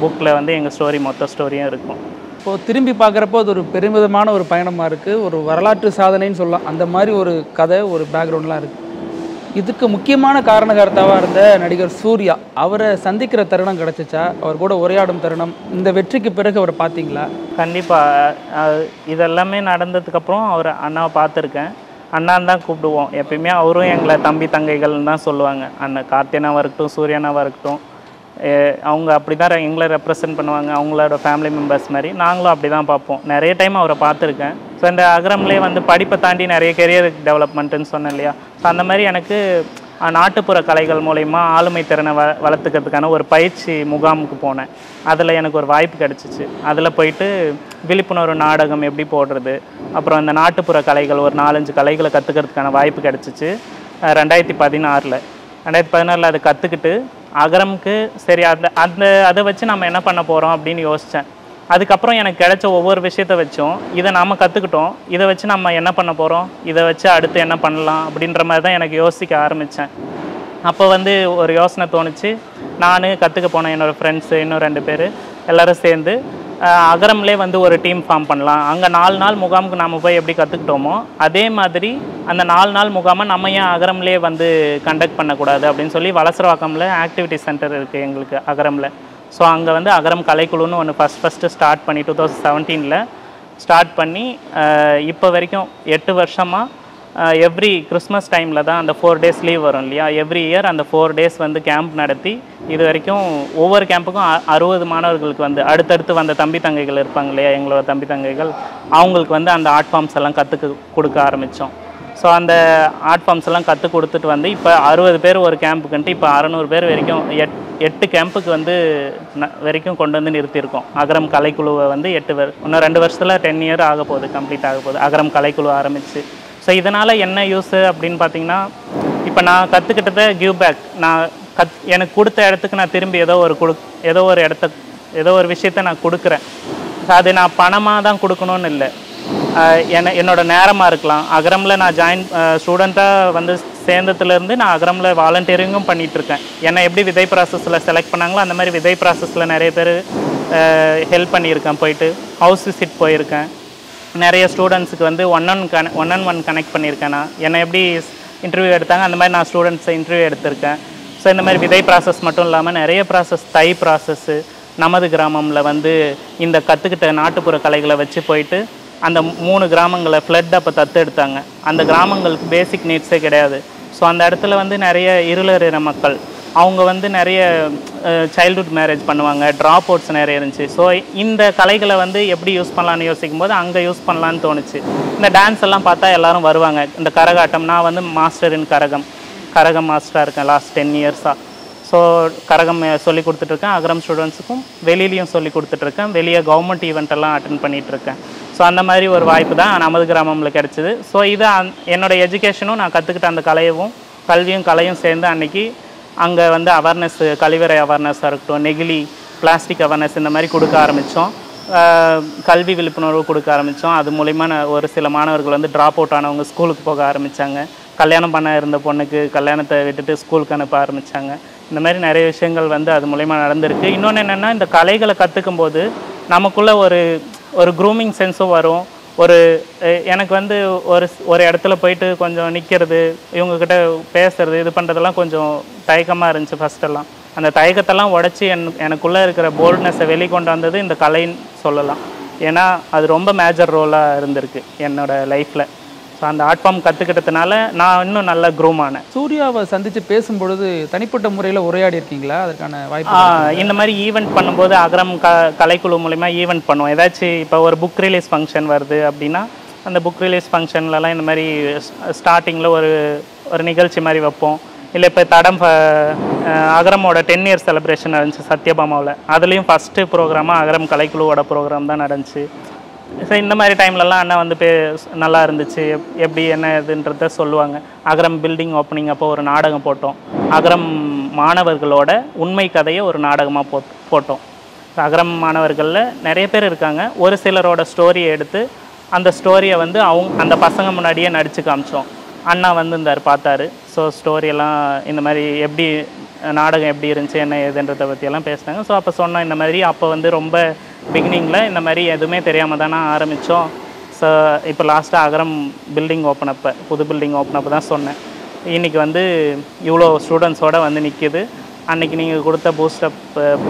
புக்கில் வந்து எங்கள் ஸ்டோரி மொத்த ஸ்டோரியும் இருக்கும். இப்போது திரும்பி பார்க்குறப்போ அது ஒரு பெருமிதமான ஒரு பயணமாக இருக்குது, ஒரு வரலாற்று சாதனைன்னு சொல்லலாம். அந்த மாதிரி ஒரு கதை, ஒரு பேக்ரவுண்ட்லாம் இருக்குது. இதுக்கு முக்கியமான காரணகர்த்தாவாக இருந்த நடிகர் சூர்யா, அவரை சந்திக்கிற தருணம் கிடச்சிச்சா? அவர் கூட உரையாடும் தருணம், இந்த வெற்றிக்கு பிறகு அவரை பார்த்தீங்களா? கண்டிப்பாக. இதெல்லாமே நடந்ததுக்கப்புறம் அவர் அண்ணாவை பார்த்துருக்கேன். அண்ணான்னு தான் கூப்பிடுவோம் எப்பயுமே. அவரும் எங்களை தம்பி தங்கைகள்னு தான் சொல்லுவாங்க. அண்ணன் கார்த்தியனாவாக இருக்கட்டும், சூர்யானாவாக இருக்கட்டும், அவங்க அப்படி தான் எங்களை ரெப்ரசன்ட் பண்ணுவாங்க, அவங்களோட ஃபேமிலி மெம்பர்ஸ் மாதிரி. நாங்களும் அப்படி தான் பார்ப்போம். நிறைய டைம் அவரை பார்த்துருக்கேன். ஸோ இந்த அகரம்லேயே வந்து படிப்பை தாண்டி நிறைய கெரியர் டெவலப்மெண்ட்டுன்னு சொன்னேன் இல்லையா, ஸோ அந்த மாதிரி எனக்கு நாட்டுப்புற கலைகள் மூலயமா ஆளுமை திறனை வளர்த்துக்கிறதுக்கான ஒரு பயிற்சி முகாமுக்கு போனேன். அதில் எனக்கு ஒரு வாய்ப்பு கிடச்சிச்சு. அதில் போயிட்டு விழிப்புணர்வு நாடகம் எப்படி போடுறது, அப்புறம் அந்த நாட்டுப்புற கலைகள் ஒரு 4-5 கலைகளை கற்றுக்கிறதுக்கான வாய்ப்பு கிடச்சிச்சு 2016. அதை கற்றுக்கிட்டு அகரமுக்கு சரி அதை வச்சு நம்ம என்ன பண்ண போகிறோம் அப்படின்னு யோசித்தேன். அதுக்கப்புறம் எனக்கு கிடைச்ச ஒவ்வொரு விஷயத்தை வச்சும் இதை நாம் கற்றுக்கிட்டோம், இதை வச்சு நம்ம என்ன பண்ண போகிறோம், இதை வச்சு அடுத்து என்ன பண்ணலாம் அப்படின்ற மாதிரி தான் எனக்கு யோசிக்க ஆரம்பித்தேன். அப்போ வந்து ஒரு யோசனை தோணுச்சு. நான் கற்றுக்க போனேன், என்னோடய ஃப்ரெண்ட்ஸு இன்னும் 2 பேர் எல்லோரும் சேர்ந்து அகரம்லே வந்து ஒரு டீம் ஃபார்ம் பண்ணலாம். அங்கே 4 நாள் முகாமுக்கு நம்ம போய் எப்படி கற்றுக்கிட்டோமோ அதே மாதிரி அந்த 4 நாள் முகாமை நம்ம ஏன் அகரம்லே வந்து கண்டக்ட் பண்ணக்கூடாது அப்படின்னு சொல்லி வலசரவாக்கமில் ஆக்டிவிட்டி சென்டர் இருக்குது எங்களுக்கு அகரமில். ஸோ அங்கே வந்து அகரம் கலைக்குழுன்னு ஒன்று ஃபஸ்ட்டு ஸ்டார்ட் பண்ணி 2017 ஸ்டார்ட் பண்ணி இப்போ வரைக்கும் 8 வருஷமாக எவ்ரி கிறிஸ்மஸ் டைமில் தான் அந்த 4 days லீவ் வரும் இல்லையா, எவ்ரி இயர் அந்த 4 days வந்து கேம்ப் நடத்தி இது வரைக்கும் ஒவ்வொரு கேம்புக்கும் 60 மாணவர்களுக்கு வந்து அடுத்தடுத்து வந்த தம்பி தங்கைகள் இருப்பாங்க இல்லையா, எங்களோட தம்பி தங்கைகள், அவங்களுக்கு வந்து அந்த ஆர்ட் ஃபார்ம்ஸ் எல்லாம் கற்றுக்க கொடுக்க ஆரம்பித்தோம். ஸோ அந்த ஆர்ட் ஃபார்ம்ஸ் எல்லாம் கற்றுக் கொடுத்துட்டு வந்து இப்போ 60 பேர் ஒரு கேம்புக்குன்ட்டு இப்போ 600 பேர் வரைக்கும் 8 கேம்புக்கு வந்து வரைக்கும் கொண்டு வந்து நிறுத்தியிருக்கோம். அகரம் கலைக்குழுவை வந்து 8 இன்னும் 2 வருஷத்தில் 10 இயர் ஆக போகுது, கம்ப்ளீட் ஆக போகுது அகரம் கலைக்குழு ஆரம்பித்து. ஸோ இதனால் என்ன யூஸு அப்படின்னு பார்த்தீங்கன்னா, இப்போ நான் கற்றுக்கிட்டதை கிவ் பேக், நான் எனக்கு கொடுத்த இடத்துக்கு நான் திரும்பி ஏதோ ஒரு விஷயத்த நான் கொடுக்குறேன். அது நான் பணமாக தான் கொடுக்கணும்னு இல்லை, என்னோட நேரமாக இருக்கலாம். அகரமில் நான் ஸ்டூடெண்ட்டாக வந்து சேர்ந்ததுலேருந்து நான் அகரமில் வாலண்டியரிங்கும் பண்ணிகிட்ருக்கேன். என்னை எப்படி விதை ப்ராசஸில் செலக்ட் பண்ணாங்களோ அந்த மாதிரி விதை ப்ராசஸில் நிறைய பேர் ஹெல்ப் பண்ணியிருக்கேன். போயிட்டு ஹவுஸ் விசிட் போயிருக்கேன். நிறைய ஸ்டூடெண்ட்ஸுக்கு வந்து ஒன் ஆன் ஒன் கனெக்ட் பண்ணியிருக்கேன். நான் என்னை எப்படி இன்டர்வியூ எடுத்தாங்க அந்த மாதிரி நான் ஸ்டூடெண்ட்ஸை இன்டர்வியூ எடுத்திருக்கேன். ஸோ இந்த மாதிரி விதை ப்ராசஸ் மட்டும் இல்லாமல் நிறைய ப்ராசஸ், தை ப்ராசஸ்ஸு, நமது கிராமமில் வந்து இந்த கற்றுக்கிட்ட நாட்டுப்புற கலைகளை வச்சு போயிட்டு அந்த 3 கிராமங்களை ஃப்ளட் அப்போ தத்தெடுத்தாங்க. அந்த கிராமங்களுக்கு பேசிக் நீட்ஸே கிடையாது. ஸோ அந்த இடத்துல வந்து நிறைய இருளறின மக்கள், அவங்க வந்து நிறைய சைல்ட்ஹுட் மேரேஜ் பண்ணுவாங்க, ட்ராப் அவுட்ஸ் நிறைய இருந்துச்சு. ஸோ இந்த கலைகளை வந்து எப்படி யூஸ் பண்ணலான்னு யோசிக்கும் போது அங்கே யூஸ் பண்ணலான்னு தோணுச்சு. இந்த டான்ஸ் எல்லாம் பார்த்தா எல்லோரும் வருவாங்க. இந்த கரகாட்டம், நான் வந்து மாஸ்டர் இன் கரகம் மாஸ்டராக இருக்கேன் லாஸ்ட் 10 இயர்ஸாக. ஸோ கரகம் சொல்லி கொடுத்துட்ருக்கேன். அகரம் ஸ்டூடெண்ட்ஸுக்கும் வெளியிலையும் சொல்லி கொடுத்துட்ருக்கேன். வெளியே கவர்மெண்ட் ஈவெண்ட் எல்லாம் அட்டென்ட் பண்ணிகிட்ருக்கேன். ஸோ அந்த மாதிரி ஒரு வாய்ப்பு தான் நமது கிராமத்தில் கிடச்சிது. ஸோ இது என்னோடய எஜுகேஷனும் நான் கற்றுக்கிட்ட அந்த கலையும் சேர்ந்து அன்றைக்கி அங்கே வந்து அவேர்னஸ், கழிவறை அவேர்னஸாக இருக்கட்டும், நெகிழி, பிளாஸ்டிக் அவேர்னஸ் இந்த மாதிரி கொடுக்க ஆரம்பித்தோம். கல்வி விழிப்புணர்வு கொடுக்க ஆரம்பித்தோம். அது மூலிமா ஒரு சில மாணவர்கள் வந்து ட்ராப் அவுட் ஆனவங்க ஸ்கூலுக்கு போக ஆரம்பித்தாங்க. கல்யாணம் பண்ண இருந்த பொண்ணுக்கு கல்யாணத்தை விட்டுட்டு ஸ்கூலுக்கு அனுப்ப ஆரம்பித்தாங்க. இந்த மாதிரி நிறைய விஷயங்கள் வந்து அது மூலிமா நடந்திருக்கு. இன்னொன்று என்னென்னா, இந்த கலைகளை கற்றுக்கும் போது நமக்குள்ளே ஒரு க்ரூமிங் சென்ஸும் வரும். எனக்கு வந்து ஒரு இடத்துல போயிட்டு கொஞ்சம் நிற்கிறது, இவங்கக்கிட்ட பேசுறது, இது பண்ணுறதெல்லாம் கொஞ்சம் தயக்கமாக இருந்துச்சு ஃபஸ்ட்டெல்லாம். அந்த தயக்கத்தெல்லாம் உடச்சி எனக்குள்ளே இருக்கிற போல்ட்னஸை வெளிக்கொண்டு வந்தது இந்த கலைன்னு சொல்லலாம். ஏன்னா அது ரொம்ப மேஜர் ரோலாக இருந்திருக்கு என்னோடய லைஃப்பில். ஸோ அந்த ஆர்ட் ஃபார்ம் கற்றுக்கிட்டதுனால நான் இன்னும் நல்லா க்ரூம் ஆனேன். சூர்யாவை சந்தித்து பேசும்பொழுது தனிப்பட்ட முறையில் உரையாடி இருக்கீங்களா? அதற்கான வாய்ப்பு இந்த மாதிரி ஈவெண்ட் பண்ணும்போது அகரம் கலைக்குழு மூலிமா ஈவெண்ட் பண்ணுவோம். ஏதாச்சும் இப்போ ஒரு புக் ரிலீஸ் ஃபங்க்ஷன் வருது அப்படின்னா அந்த புக் ரிலீஸ் ஃபங்க்ஷன்லலாம் இந்த மாதிரி ஸ்டார்டிங்கில் ஒரு நிகழ்ச்சி மாதிரி வைப்போம். இல்லை இப்போ அகரமோட 10 இயர்ஸ் செலிப்ரேஷன் நடந்துச்சு சத்யபாமாவில். அதுலேயும் ஃபஸ்ட்டு ப்ரோக்ராமாக அகரம் கலைக்குழுவோட ப்ரோக்ராம் தான் நடந்துச்சு. ஸோ இந்த மாதிரி டைம்லலாம் அண்ணா வந்து நல்லா இருந்துச்சு, எப்படி என்ன இதுன்றத சொல்லுவாங்க. அகரம் பில்டிங் ஓப்பனிங் அப்போ ஒரு நாடகம் போட்டோம். அகரம் மாணவர்களோட உண்மை கதையை ஒரு நாடகமாக போட்டோம். அகரம் மாணவர்களில் நிறைய பேர் இருக்காங்க. ஒரு சிலரோட ஸ்டோரியை எடுத்து அந்த ஸ்டோரியை வந்து அந்த பசங்க முன்னாடியே நடித்து காமிச்சோம். அண்ணா வந்து இருந்தார், பார்த்தாரு. ஸோ ஸ்டோரியெல்லாம் இந்த மாதிரி எப்படி நாடகம் எப்படி இருந்துச்சு என்ன ஏதுன்றதை பற்றியெல்லாம் பேசினாங்க. ஸோ அப்போ சொன்னோம் இந்த மாதிரி. அப்போ வந்து ரொம்ப பிகினிங்கில் இந்த மாதிரி எதுவுமே தெரியாமல் தானே ஆரம்பித்தோம். ஸோ இப்போ லாஸ்ட்டாக அகரம் பில்டிங் புது பில்டிங் ஓப்பன் அப்போ தான் சொன்னேன். இன்றைக்கி வந்து இவ்வளோ ஸ்டூடெண்ட்ஸோடு வந்து நிற்கிது. அன்றைக்கி நீங்கள் கொடுத்த பூஸ்டப்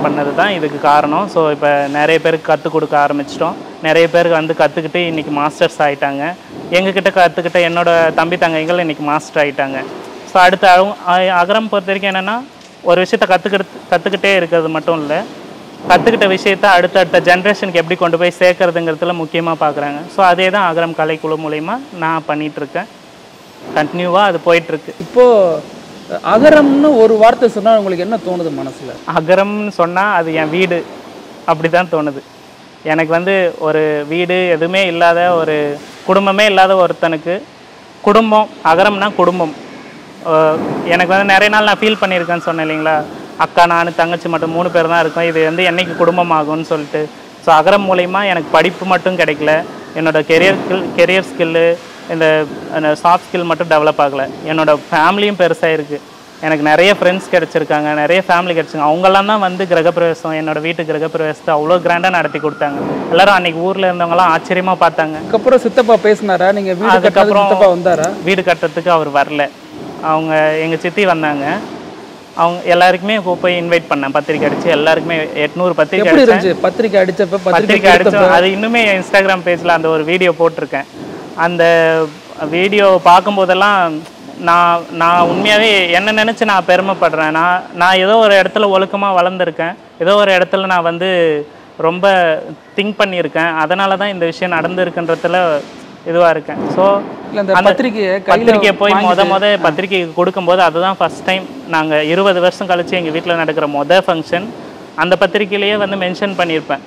பண்ணது தான் இதுக்கு காரணம். ஸோ இப்போ நிறைய பேருக்கு கற்றுக் கொடுக்க ஆரம்பிச்சிட்டோம். நிறைய பேருக்கு வந்து கற்றுக்கிட்டு இன்றைக்கி மாஸ்டர்ஸ் ஆகிட்டாங்க. எங்ககிட்ட கற்றுக்கிட்ட என்னோடய தம்பி தங்கைகள் இன்றைக்கி மாஸ்டர் ஆகிட்டாங்க. ஸோ அடுத்து அகரம் பொறுத்த வரைக்கும் என்னென்னா, ஒரு விஷயத்தை கற்றுக்கிட்டே இருக்கிறது மட்டும் இல்லை, கற்றுக்கிட்ட விஷயத்த அடுத்தடுத்த ஜென்ரேஷனுக்கு எப்படி கொண்டு போய் சேர்க்கறதுங்கிறதுல முக்கியமாக பார்க்குறாங்க. ஸோ அதே தான் அகரம் கலைக்குழு மூலயமா நான் பண்ணிகிட்ருக்கேன். கண்டினியூவாக அது போயிட்டுருக்கு. இப்போது அகரம்னு ஒரு வார்த்தை சொன்னால் உங்களுக்கு என்ன தோணுது மனசில்? அகரம்னு சொன்னால் அது என் வீடு அப்படி தான் தோணுது. எனக்கு வந்து ஒரு வீடு எதுவுமே இல்லாத, ஒரு குடும்பமே இல்லாத ஒருத்தனுக்கு குடும்பம், அகரம்னா குடும்பம். எனக்கு வந்து நிறைய நாள் நான் ஃபீல் பண்ணியிருக்கேன்னு சொன்னேன் இல்லைங்களா, அக்கா நான் தங்கச்சி மட்டும் 3 பேர் தான் இருக்கோம், இது வந்து என்றைக்கு குடும்பம் ஆகும்னு சொல்லிட்டு. ஸோ அகரம் மூலயமா எனக்கு படிப்பு மட்டும் கிடைக்கல, என்னோடய கெரியர் ஸ்கில்லு, இந்த சாஃப்ட் ஸ்கில் மட்டும் டெவலப் ஆகலை. என்னோடய ஃபேமிலியும் பெருசாக இருக்குது. எனக்கு நிறைய ஃப்ரெண்ட்ஸ் கிடச்சிருக்காங்க, நிறைய ஃபேமிலி கிடச்சிருக்காங்க. அவங்கெல்லாம் தான் வந்து கிரகப்பிரவேசம், என்னோடய வீட்டு கிரகப்பிரவேசத்தை அவ்வளோ கிராண்டாக நடத்தி கொடுத்தாங்க. எல்லோரும் அன்றைக்கி ஊரில் இருந்தவங்களாம் ஆச்சரியமாக பார்த்தாங்க. அதுக்கப்புறம் சித்தப்பா பேசினாரா? நீங்கள் அதுக்கப்புறம் வந்தாரா? வீடு கட்டுறதுக்கு அவர் வரல. அவங்க எங்கள் சித்தி வந்தாங்க. அவங்க எல்லாருக்குமே போய் இன்வைட் பண்ணேன், பத்திரிக்கை அடித்து. எல்லாருக்குமே 800 பத்திரிக்கை அடித்தோம். அது இன்னுமே இன்ஸ்டாகிராம் பேஜில் அந்த ஒரு வீடியோ போட்டிருக்கேன். அந்த வீடியோ பார்க்கும்போதெல்லாம் நான் உண்மையாகவே என்ன நினச்சி நான் பெருமைப்படுறேன். நான் ஏதோ ஒரு இடத்துல ஒழுக்கமாக வளர்ந்துருக்கேன், ஏதோ ஒரு இடத்துல நான் வந்து ரொம்ப திங்க் பண்ணியிருக்கேன். அதனால தான் இந்த விஷயம் நடந்திருக்குன்றதுல இதுவாக இருக்கேன். ஸோ அந்த பத்திரிக்கையை போய் பத்திரிக்கை கொடுக்கும்போது அதுதான் ஃபர்ஸ்ட் டைம். நாங்கள் 20 வருஷம் கழிச்சு எங்கள் வீட்டில் நடக்கிற ஃபங்க்ஷன். அந்த பத்திரிக்கையிலேயே வந்து மென்ஷன் பண்ணியிருப்பேன்.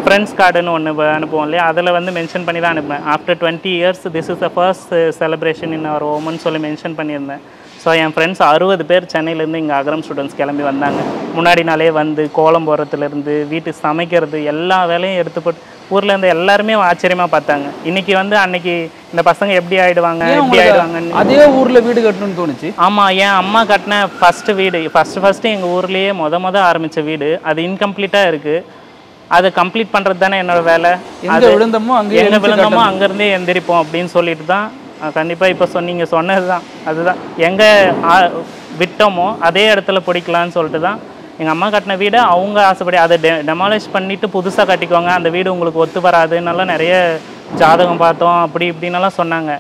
ஃப்ரெண்ட்ஸ் கார்டுன்னு ஒன்று அனுப்புவோம் இல்லையா, அதில் வந்து மென்ஷன் பண்ணி தான் அனுப்புவேன். After 20 years this is the first celebration in our ஹோம்னு சொல்லி மென்ஷன் பண்ணியிருந்தேன். ஸோ என் ஃப்ரெண்ட்ஸ் 60 பேர் சென்னையிலேருந்து இங்கே அகரம் ஸ்டூடெண்ட்ஸ் கிளம்பி வந்தாங்க. முன்னாடி நாளே வந்து கோலம் போடுறதுலேருந்து வீட்டு சமைக்கிறது எல்லா வேலையும் எடுத்து போட்டு ஊரில் இருந்து எல்லாருமே ஆச்சரியமாக பார்த்தாங்க. இன்னைக்கு வந்து அன்னைக்கு இந்த பசங்க எப்படி ஆயிடுவாங்கன்னு அதே ஊரில் வீடு கட்டணும்னு தோணுச்சு. ஆமாம், என் அம்மா கட்டின ஃபஸ்ட்டு வீடு ஃபஸ்ட்டு எங்கள் ஊர்லேயே ஆரம்பித்த வீடு. அது இன்கம்ப்ளீட்டாக இருக்குது. அதை கம்ப்ளீட் பண்ணுறது தானே என்னோட வேலை. எங்கே விழுந்தோமோ அங்கேருந்தே எந்திரிப்போம் அப்படின்னு சொல்லிட்டு தான் கண்டிப்பாக இப்போ நீங்கள் சொன்னது தான் அதுதான். எங்கே விட்டோமோ அதே இடத்துல பிடிக்கலான்னு சொல்லிட்டு தான் எங்கள் அம்மா கட்டின வீடை அவங்க ஆசைப்படி அதை டெமாலிஷ் பண்ணிவிட்டு புதுசாக கட்டிக்குவாங்க, அந்த வீடு உங்களுக்கு ஒத்து வராதுன்னெல்லாம் நிறைய ஜாதகம் பார்த்தோம் அப்படி இப்படின்னெல்லாம் சொன்னாங்க.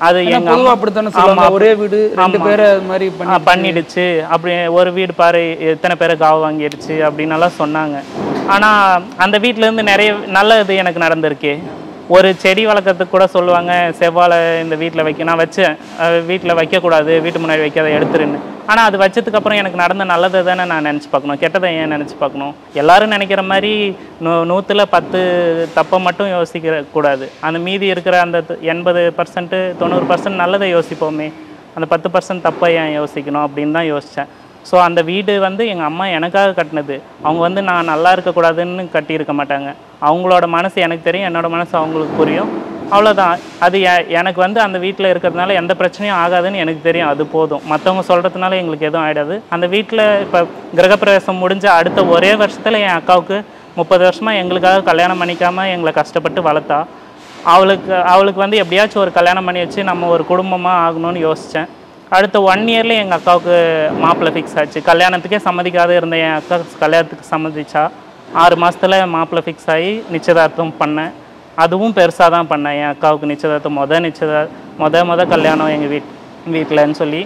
அது எங்கள் அம்மா அப்படித்தானே ஒரே வீடு 2 பேரை மாதிரி பண்ணிடுச்சு, அப்படி ஒரு வீடு பாரு எத்தனை பேரை காவு வாங்கிடுச்சு அப்படின்னலாம் சொன்னாங்க. ஆனால் அந்த வீட்டிலேருந்து நிறைய நல்லது எனக்கு நடந்திருக்கு. ஒரு செடி வளர்க்குறதுக்கு கூட சொல்லுவாங்க, செவ்வாழை இந்த வீட்டில் வைக்க நான் வச்சேன், வீட்டில் வைக்கக்கூடாது, வீட்டு முன்னாடி வைக்காத எடுத்துருன்னு. ஆனால் அது வச்சதுக்கப்புறம் எனக்கு நடந்த நல்லதை தானே நான் நினச்சி பார்க்கணும், கெட்டதை ஏன் நினச்சி பார்க்கணும்? எல்லோரும் நினைக்கிற மாதிரி 100ல் 10 தப்பை மட்டும் யோசிக்க கூடாது. அந்த மீதி இருக்கிற அந்த 80% 90% நல்லதை யோசிப்போமே, அந்த 10% தப்பை ஏன் யோசிக்கணும் அப்படின்னு தான் யோசித்தேன். ஸோ அந்த வீடு வந்து எங்கள் அம்மா எனக்காக கட்டினது. அவங்க வந்து நான் நல்லா இருக்கக்கூடாதுன்னு கட்டியிருக்க மாட்டாங்க. அவங்களோட மனசு எனக்கு தெரியும், என்னோட மனசு அவங்களுக்கு புரியும், அவ்வளோதான். அது எனக்கு வந்து அந்த வீட்டில் இருக்கிறதுனால எந்த பிரச்சனையும் ஆகாதுன்னு எனக்கு தெரியும், அது போதும். மற்றவங்க சொல்கிறதுனால எங்களுக்கு எதுவும் ஆகிடாது. அந்த வீட்டில் இப்போ கிரகப்பிரவேசம் முடிஞ்ச அடுத்த ஒரே வருஷத்தில் என் அக்காவுக்கு 30 வருஷமாக எங்களுக்காக கல்யாணம் பண்ணிக்காமல் எங்களை கஷ்டப்பட்டு வளர்த்தா. அவளுக்கு வந்து எப்படியாச்சும் ஒரு கல்யாணம் பண்ணி வச்சு நம்ம ஒரு குடும்பமாக ஆகணும்னு யோசித்தேன். அடுத்த 1 இயரில் எங்கள் அக்காவுக்கு மாப்பிள்ளை ஃபிக்ஸ் ஆச்சு. கல்யாணத்துக்கே சம்மதிக்காத இருந்த என் அக்கா கல்யாணத்துக்கு சம்மதிச்சா. 6 மாதத்தில் மாப்பிள்ளை ஃபிக்ஸ் ஆகி நிச்சயதார்த்தம் பண்ணேன். அதுவும் பெருசாக தான் பண்ணேன். என் அக்காவுக்கு நிச்சயதார்த்தம் மொத கல்யாணம் எங்கள் வீட்டில்னு சொல்லி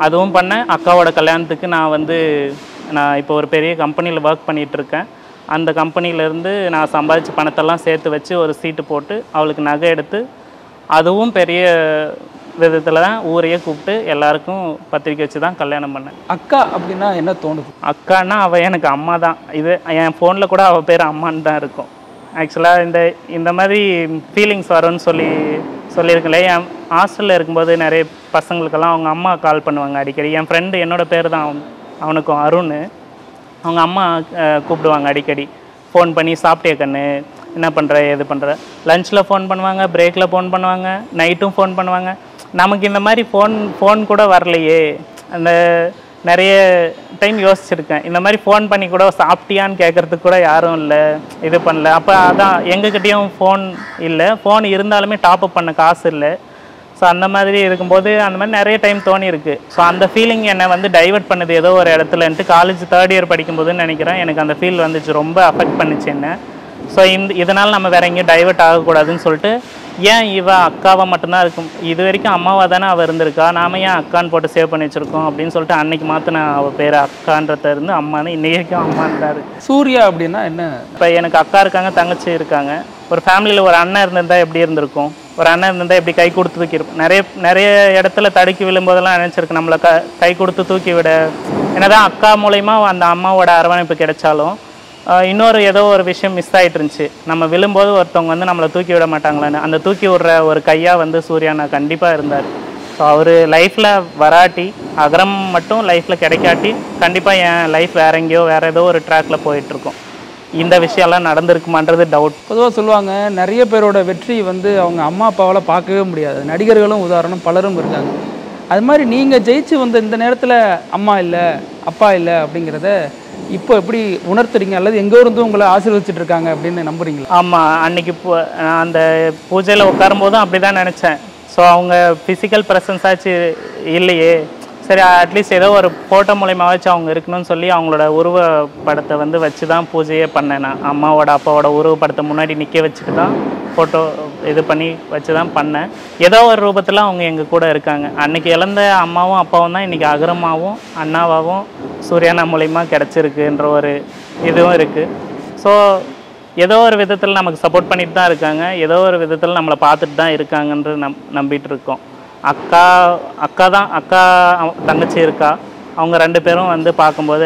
அதுவும் பண்ணேன். அக்காவோட கல்யாணத்துக்கு நான் இப்போ ஒரு பெரிய கம்பெனியில் ஒர்க் பண்ணிகிட்ருக்கேன். அந்த கம்பெனியிலேருந்து நான் சம்பாதிச்ச பணத்தெல்லாம் சேர்த்து வச்சு ஒரு சீட்டு போட்டு அவளுக்கு நகை எடுத்து அதுவும் பெரிய விதத்தில் தான் ஊரையே கூப்பிட்டு எல்லாருக்கும் பத்திரிக்கை வச்சு தான் கல்யாணம் பண்ணேன். அக்கா அப்படின்னா என்ன தோணுது? அக்கான்னா அவள் எனக்கு அம்மா தான். இது என் ஃபோனில் கூட அவள் பேர் அம்மான்னு தான் இருக்கும். ஆக்சுவலாக இந்த மாதிரி ஃபீலிங்ஸ் வரும்னு சொல்லியிருக்கல. என் ஹாஸ்டலில் இருக்கும்போது நிறைய பசங்களுக்கெல்லாம் அவங்க அம்மா கால் பண்ணுவாங்க அடிக்கடி. என் ஃப்ரெண்டு என்னோட பேர் தான் அவனுக்கும் அருண். அவங்க அம்மா கூப்பிடுவாங்க அடிக்கடி ஃபோன் பண்ணி, சாப்பிட்டே கண்ணு, என்ன பண்ணுற, எது பண்ணுற. லஞ்சில் ஃபோன் பண்ணுவாங்க, பிரேக்கில் ஃபோன் பண்ணுவாங்க, நைட்டும் ஃபோன் பண்ணுவாங்க. நமக்கு இந்த மாதிரி ஃபோன் கூட வரலையே. அந்த நிறைய டைம் யோசிச்சிருக்கேன், இந்த மாதிரி ஃபோன் பண்ணி கூட சாப்பிட்டியான்னு கேட்குறதுக்கு கூட யாரும் இல்லை, இது பண்ணல. அப்போ அதான் எங்ககிட்டையும் ஃபோன் இல்லை, ஃபோன் இருந்தாலுமே டாப்அப் பண்ண காசு இல்லை. ஸோ அந்த மாதிரி இருக்கும்போது அந்த மாதிரி நிறைய டைம் தோணியிருக்கு. ஸோ அந்த ஃபீலிங் என்னை வந்து டைவெர்ட் பண்ணுது ஏதோ ஒரு இடத்துலன்ட்டு காலேஜ் 3rd இயர் படிக்கும்போதுன்னு நினைக்கிறேன். எனக்கு அந்த ஃபீல் வந்துச்சு, ரொம்ப அஃபெக்ட் பண்ணிச்சு என்ன. ஸோ இதனால் நம்ம வேறு எங்கேயும் டைவெர்ட் ஆகக்கூடாதுன்னு சொல்லிட்டு, ஏன் அக்காவை மட்டும்தான் இருக்கும், இது வரைக்கும் அம்மாவாக தானே அவள் இருந்திருக்கா, நாம ஏன் அக்கான்னு போட்டு சேவ் பண்ணி வச்சுருக்கோம் அப்படின்னு சொல்லிட்டு அன்னைக்கு மாற்றின அவள் பேர் அக்கான்றத இருந்து அம்மானு இன்னைக்கு வரைக்கும் அம்மான்னு தான் இருக்குது. சூர்யா அப்படின்னா என்ன? இப்போ எனக்கு அக்கா இருக்காங்க, தங்கச்சி இருக்காங்க. ஒரு ஃபேமிலியில் ஒரு அண்ணன் இருந்திருந்தால் எப்படி இருந்திருக்கும், ஒரு அண்ணன் இருந்திருந்தால் எப்படி கை கொடுத்து தூக்கியிருப்போம். நிறைய இடத்துல தடுக்கி விழும்போதெல்லாம் நினச்சிருக்கு நம்மளை கை கொடுத்து தூக்கி விட. என்னதான் அக்கா மூலயமா அந்த அம்மாவோட அரவணைப்பு கிடைச்சாலும் இன்னொரு ஏதோ ஒரு விஷயம் மிஸ் ஆகிட்டு இருந்துச்சு. நம்ம விழும்போது ஒருத்தவங்க வந்து நம்மளை தூக்கி விட மாட்டாங்களான்னு, அந்த தூக்கி விடுற ஒரு கையாக வந்து சூர்யானா கண்டிப்பாக இருந்தார். ஸோ அவர் லைஃப்பில் வராட்டி, அகரம் மட்டும் லைஃப்பில் கிடைக்காட்டி கண்டிப்பாக என் லைஃப் வேற எங்கேயோ வேறு ஏதோ ஒரு ட்ராக்கில் போயிட்டுருக்கோம். இந்த விஷயம்லாம் நடந்திருக்குமான்றது டவுட். பொதுவாக சொல்லுவாங்க, நிறைய பேரோட வெற்றி வந்து அவங்க அம்மா அப்பாவால் பார்க்கவே முடியாது. நடிகர்களும் உதாரணம் பலரும் இருக்காங்க. அது மாதிரி நீங்கள் ஜெயிச்சு வந்த இந்த நேரத்தில் அம்மா இல்லை, அப்பா இல்லை அப்படிங்கிறத இப்போ எப்படி உணர்த்துறீங்க, அல்லது எங்கே இருந்து உங்களை ஆசீர்வதிச்சுட்டு இருக்காங்க அப்படின்னு நம்புறீங்களா? ஆமாம், அன்னைக்கு அந்த பூஜையில் உட்காரும்போதும் அப்படி தான் நினச்சேன். ஸோ அவங்க ஃபிசிக்கல் ப்ரெசன்ஸ் ஆச்சு இல்லையே, சரி அட்லீஸ்ட் ஏதோ ஒரு ஃபோட்டோ மூலியமாகவாச்சும் அவங்க இருக்கணும்னு சொல்லி அவங்களோட உருவப்படத்தை வந்து வச்சு தான் பூஜையே பண்ணேன். நான் அம்மாவோட அப்பாவோட உருவப்படத்தை முன்னாடி நிற்க வச்சுட்டு தான் ஃபோட்டோ இது பண்ணி வச்சு தான் பண்ணேன். ஏதோ ஒரு ரூபத்தில் அவங்க எங்கள் கூட இருக்காங்க. அன்றைக்கி இழந்த அம்மாவும் அப்பாவும் தான் இன்றைக்கி அகரமாகவும் அண்ணாவாகவும் சூர்யானா மூலிமா கிடச்சிருக்குன்ற ஒரு இதுவும் இருக்குது. ஸோ ஏதோ ஒரு விதத்தில் நமக்கு சப்போர்ட் பண்ணிட்டு தான் இருக்காங்க, ஏதோ ஒரு விதத்தில் நம்மளை பார்த்துட்டு தான் இருக்காங்கன்ற நம்பிட்டு இருக்கோம். அக்கா தங்கச்சி இருக்கா, அவங்க 2 பேரும் வந்து பார்க்கும்போது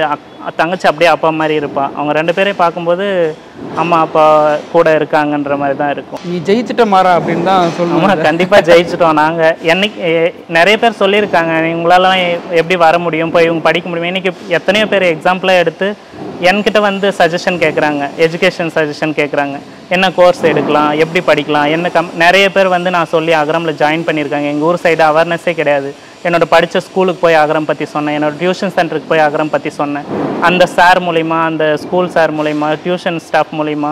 தங்கச்சி அப்படியே அப்பா மாதிரி இருப்பா. அவங்க 2 பேரையும் பார்க்கும்போது அம்மா அப்பா கூட இருக்காங்கன்ற மாதிரி தான் இருக்கும். நீ ஜெயிச்சிட்ட மாறா அப்படின்னு தான் சொல்லுவோம். கண்டிப்பாக ஜெயிச்சிட்டோம். நாங்கள் நிறைய பேர் சொல்லியிருக்காங்க, உங்களாலாம் எப்படி வர முடியும், போய் இவங்க படிக்க முடியும். இன்றைக்கி எத்தனையோ பேர் எக்ஸாம்பிளாக எடுத்து என்கிட்ட வந்து சஜஷன் கேட்குறாங்க, எஜுகேஷன் சஜஷன் கேட்குறாங்க, என்ன கோர்ஸ் எடுக்கலாம், எப்படி படிக்கலாம், என்ன நிறைய பேர் வந்து நான் சொல்லி அகரமில் ஜாயின் பண்ணியிருக்காங்க. எங்கள் ஊர் சைடு அவேர்னஸே கிடையாது. என்னோடய படித்த ஸ்கூலுக்கு போய் அகரம் பற்றி சொன்னேன், என்னோடய டியூஷன் சென்டருக்கு போய் அகரம் பற்றி சொன்னேன். அந்த சார் மூலிமா, அந்த ஸ்கூல் சார் மூலிமா, டியூஷன் ஸ்டாஃப் மூலிமா,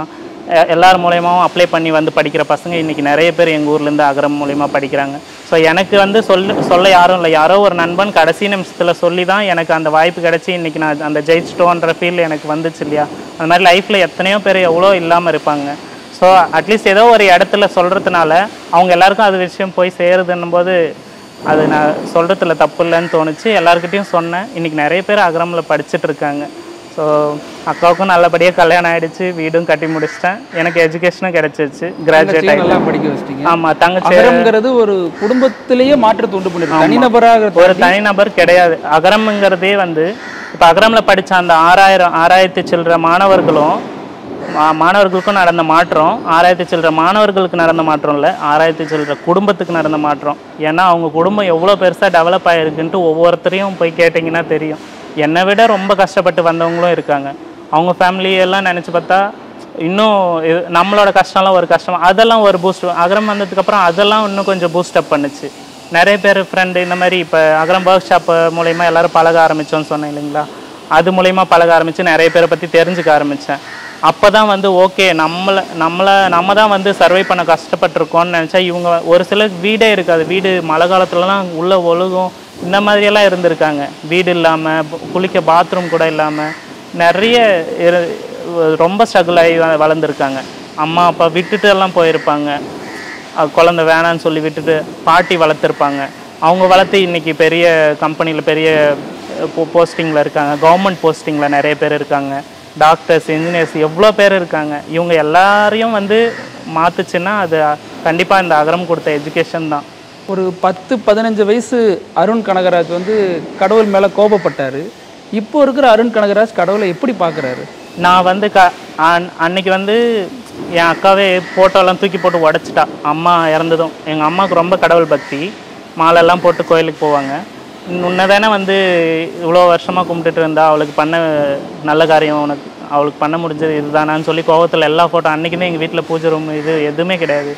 எல்லார் மூலியமாகவும் அப்ளை பண்ணி வந்து படிக்கிற பசங்க இன்றைக்கி நிறைய பேர் எங்கள் ஊர்லேருந்து அகரம் மூலிமா படிக்கிறாங்க. ஸோ எனக்கு வந்து சொல்ல யாரும் இல்லை, யாரோ ஒரு நண்பன் கடைசி நிமிஷத்தில் சொல்லி தான் எனக்கு அந்த வாய்ப்பு கிடச்சி இன்றைக்கி நான் அந்த ஜெயிச்சிட்டோன்ற ஃபீல் எனக்கு வந்துச்சு இல்லையா. அந்த மாதிரி லைஃப்பில் எத்தனையோ பேர் எவ்வளோ இல்லாமல் இருப்பாங்க. ஸோ அட்லீஸ்ட் ஏதோ ஒரு இடத்துல சொல்கிறதுனால அவங்க எல்லாருக்கும் அது விஷயம் போய் சேருதுன்னும் போது அது நான் சொல்கிறதுல தப்பு இல்லைன்னு தோணுச்சு. எல்லாருக்கிட்டையும் சொன்னேன். இன்றைக்கி நிறைய பேர் அகரமில் படிச்சுட்டு இருக்காங்க. ஸோ அக்காவுக்கும் நல்லபடியாக கல்யாணம் ஆகிடுச்சு, வீடும் கட்டி முடிச்சிட்டேன், எனக்கு எஜுகேஷனும் கிடச்சிருச்சு, கிராஜுவேட் ஆகி படிக்க வச்சிட்டீங்க. ஆமாம். தங்கச்சி அகரம்ங்கிறது ஒரு குடும்பத்திலேயே மாற்றத்தை உண்டு பண்ணிருக்கு, தனிநபராக ஒரு தனிநபர் கிடையாது. அகரம்ங்கிறதே வந்து இப்போ அகரமில் படித்த அந்த 6000 சில்லற மாணவர்களுக்கும் நடந்த மாற்றம் 6000 சில்லற மாணவர்களுக்கு நடந்த மாற்றம் இல்லை, 6000 சில்லற குடும்பத்துக்கு நடந்த மாற்றம். ஏன்னா அவங்க குடும்பம் எவ்வளோ பெருசாக டெவலப் ஆகிருக்குன்ட்டு ஒவ்வொருத்தரையும் போய் கேட்டிங்கன்னா தெரியும். என்னை விட ரொம்ப கஷ்டப்பட்டு வந்தவங்களும் இருக்காங்க. அவங்க ஃபேமிலியெல்லாம் நினச்சி பார்த்தா இன்னும் நம்மளோட கஷ்டம்லாம் ஒரு கஷ்டம், அதெல்லாம் ஒரு பூஸ்ட். அகரம் வந்ததுக்கப்புறம் அதெல்லாம் இன்னும் கொஞ்சம் பூஸ்டப் பண்ணுச்சு. நிறைய பேர் ஃப்ரெண்டு இந்த மாதிரி இப்போ அகரம் ஒர்க் ஷாப் மூலயமா எல்லோரும் பழக ஆரம்பித்தோன்னு சொன்னேன் இல்லைங்களா. அது மூலயமா பழக ஆரம்பித்து நிறைய பேரை பற்றி தெரிஞ்சுக்க ஆரம்பித்தேன். அப்போ தான் வந்து ஓகே நம்ம தான் வந்து சர்வை பண்ண கஷ்டப்பட்டிருக்கோன்னு நினச்சா இவங்க ஒரு சிலருக்கு வீடே இருக்காது. வீடு மழை காலத்துலலாம் உள்ள ஒழுகும், இந்த மாதிரியெல்லாம் இருந்திருக்காங்க. வீடு இல்லாமல், குளிக்க பாத்ரூம் கூட இல்லாமல் நிறைய ரொம்ப ஸ்ட்ரகிள் ஆகி வளர்ந்துருக்காங்க. அம்மா அப்பா விட்டுட்டு எல்லாம் போயிருப்பாங்க, குழந்தை வேணான்னு சொல்லி விட்டுட்டு பாட்டி வளர்த்துருப்பாங்க. அவங்க வளர்த்து இன்றைக்கி பெரிய கம்பெனியில் பெரிய போஸ்டிங்கில் இருக்காங்க, கவர்மெண்ட் போஸ்டிங்கில் நிறைய பேர் இருக்காங்க, டாக்டர்ஸ், இன்ஜினியர்ஸ் எவ்வளோ பேர் இருக்காங்க. இவங்க எல்லாரையும் வந்து மாற்றுச்சுன்னா அது கண்டிப்பாக இந்த அகரம் கொடுத்த எஜுகேஷன் தான். ஒரு 10-15 வயசு அருண் கனகராஜ் வந்து கடவுள் மேலே கோபப்பட்டார். இப்போ இருக்கிற அருண் கனகராஜ் கடவுளை எப்படி பார்க்குறாரு? நான் வந்து அன்னைக்கு வந்து என் அக்காவே ஃபோட்டோலாம் தூக்கி போட்டு உடச்சிட்டா. அம்மா இறந்ததும் எங்கள் அம்மாவுக்கு ரொம்ப கடவுள் பக்தி, மாலைலாம் போட்டு கோயிலுக்கு போவாங்க. உன்னதானே வந்து இவ்வளோ வருஷமாக கும்பிட்டுட்டு இருந்தா, அவளுக்கு பண்ண நல்ல காரியம் அவளுக்கு பண்ண முடிஞ்சது இதுதானான்னு சொல்லி கோவத்தில் எல்லா ஃபோட்டோ அன்றைக்கிந்தே எங்கள் வீட்டில் பூஜை ரூம் இது எதுவுமே கிடையாது.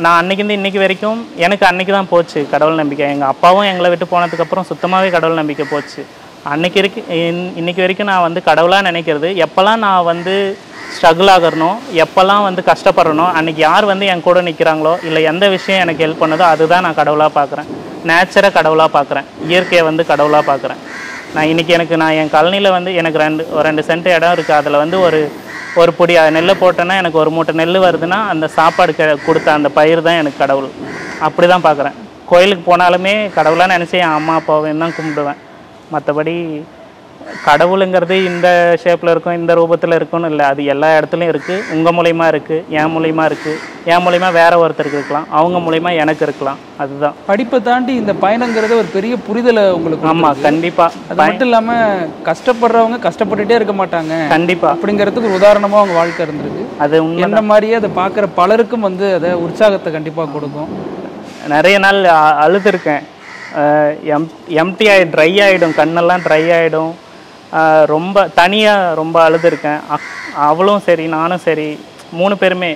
நான் அன்றைக்கிந்து இன்றைக்கி வரைக்கும் எனக்கு அன்றைக்கி தான் போச்சு கடவுள் நம்பிக்கை. எங்கள் அப்பாவும் எங்களை விட்டு போனதுக்கப்புறம் சுத்தமாகவே கடவுள் நம்பிக்கை போச்சு. இன்னைக்கு வரைக்கும் நான் வந்து கடவுளாக நினைக்கிறது, எப்போல்லாம் நான் வந்து ஸ்ட்ரகிள் ஆகிறனோ, எப்போல்லாம் வந்து கஷ்டப்படுறனோ, அன்றைக்கி யார் வந்து என் கூட நிற்கிறாங்களோ இல்லை எந்த விஷயம் எனக்கு ஹெல்ப் பண்ணுதோ அதுதான் நான் கடவுளாக பார்க்குறேன். நேச்சரை கடவுளாக பார்க்குறேன், இயற்கையை வந்து கடவுளாக பார்க்குறேன். நான் என் கழனியில் வந்து எனக்கு 2 சென்ட் இடம் இருக்குது. அதில் வந்து ஒரு பொடி நெல்லை போட்டேன்னா எனக்கு 1 மூட்டை நெல் வருதுன்னா அந்த சாப்பாடு கொடுத்த அந்த பயிர் தான் எனக்கு கடவுள். அப்படி தான் பார்க்குறேன். கோயிலுக்கு போனாலுமே கடவுளாக நினச்சி என் அம்மா அப்பாவையும் தான் கும்பிடுவேன். மற்றபடி கடவுளுங்கிறது இந்த ஷேப்பில் இருக்கும், இந்த ரூபத்தில் இருக்குன்னு இல்லை, அது எல்லா இடத்துலையும் இருக்குது. உங்கள் மூலிமா இருக்குது, என் மூலிமா இருக்குது, என் மூலிமா வேற ஒருத்தருக்கு இருக்கலாம், அவங்க மூலிமா எனக்கு இருக்கலாம். அதுதான் படிப்பை தாண்டி இந்த பயணங்கிறது ஒரு பெரிய புரிதலை உங்களுக்கு. ஆமாம், கண்டிப்பாக. அது மட்டும் இல்லாமல் கஷ்டப்படுறவங்க கஷ்டப்பட்டுட்டே இருக்க மாட்டாங்க கண்டிப்பாக, அப்படிங்கிறதுக்கு ஒரு உதாரணமாக அவங்க வாழ்க்கை இருந்திருக்கு. அது என்ன மாதிரியே அதை பார்க்குற பலருக்கும் வந்து அதை உற்சாகத்தை கண்டிப்பாக கொடுக்கும். நிறைய நாள் அழுதுருக்கேன், எம்டி ட்ரை ஆகிடும், கண்ணெல்லாம் ட்ரை ஆகிடும், ரொம்ப தனியாக ரொம்ப அழுதுருக்கேன். அவளும் சரி நானும் சரி 3 பேருமே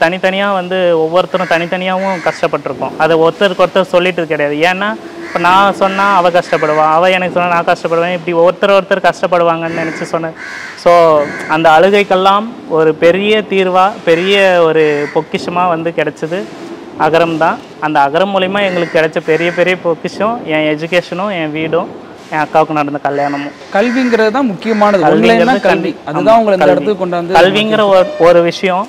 தனித்தனியாக வந்து ஒவ்வொருத்தரும் தனித்தனியாகவும் கஷ்டப்பட்டிருக்கோம். அதை ஒருத்தருக்கு சொல்லிட்டு கிடையாது. ஏன்னா இப்போ நான் சொன்னால் அவள் கஷ்டப்படுவாள், அவள் எனக்கு சொன்னால் நான் கஷ்டப்படுவேன், இப்படி ஒருத்தர் கஷ்டப்படுவாங்கன்னு நினச்சி சொன்னேன். ஸோ அந்த அழுகைக்கெல்லாம் ஒரு பெரிய தீர்வாக, பெரிய ஒரு பொக்கிஷமாக வந்து கிடச்சிது அகரம் தான். அந்த அகரம் மூலிமா எங்களுக்கு கிடைச்ச பெரிய பெரிய பொக்கிஷம் என் எஜுகேஷனும், என் வீடும், என் அக்காவுக்கு நடந்த கல்யாணமும். கல்விங்கிறது தான் முக்கியமானது. கல்வி அதுதான் உங்களை இந்த இடத்துக்கு கொண்டாந்து. கல்விங்கிற ஒரு விஷயம்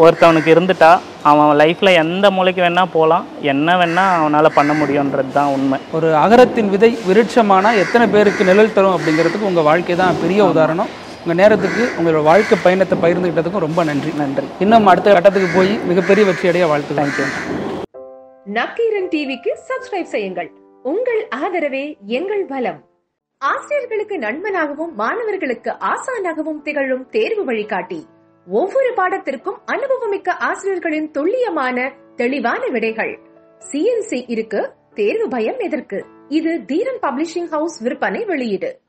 ஒருத்தவனுக்கு இருந்துட்டா அவன் லைஃப்பில் எந்த மூலைக்கு வேணால் போகலாம், என்ன வேணால் அவனால் பண்ண முடியுன்றது தான் உண்மை. ஒரு அகரத்தின் விதை விருட்சமானால் எத்தனை பேருக்கு நிழல் தரும் அப்படிங்கிறதுக்கு உங்கள் வாழ்க்கை தான் பெரிய உதாரணம். உங்கள் நேரத்துக்கு உங்களோட வாழ்க்கை பயணத்தை பகிர்ந்துகிட்டதுக்கும் ரொம்ப நன்றி. இன்னும் அடுத்த கட்டத்துக்கு போய் மிகப்பெரிய வெற்றி அடைய வாழ்த்து. தேங்க்யூ. நக்கீரன் டிவிக்கு சப்ஸ்கிரைப் செய்யுங்கள். உங்கள் ஆதரவே எங்கள் பலம். ஆசிரியர்களுக்கு நண்பனாகவும் மாணவர்களுக்கு ஆசானாகவும் திகழும் தேர்வு வழிகாட்டி. ஒவ்வொரு பாடத்திற்கும் அனுபவமிக்க ஆசிரியர்களின் துல்லியமான தெளிவான விடைகள். CNC இருக்கு, தேர்வு பயம் எதற்கு? இது தீரன் பப்ளிஷிங் ஹவுஸ் விற்பனை வெளியீடு.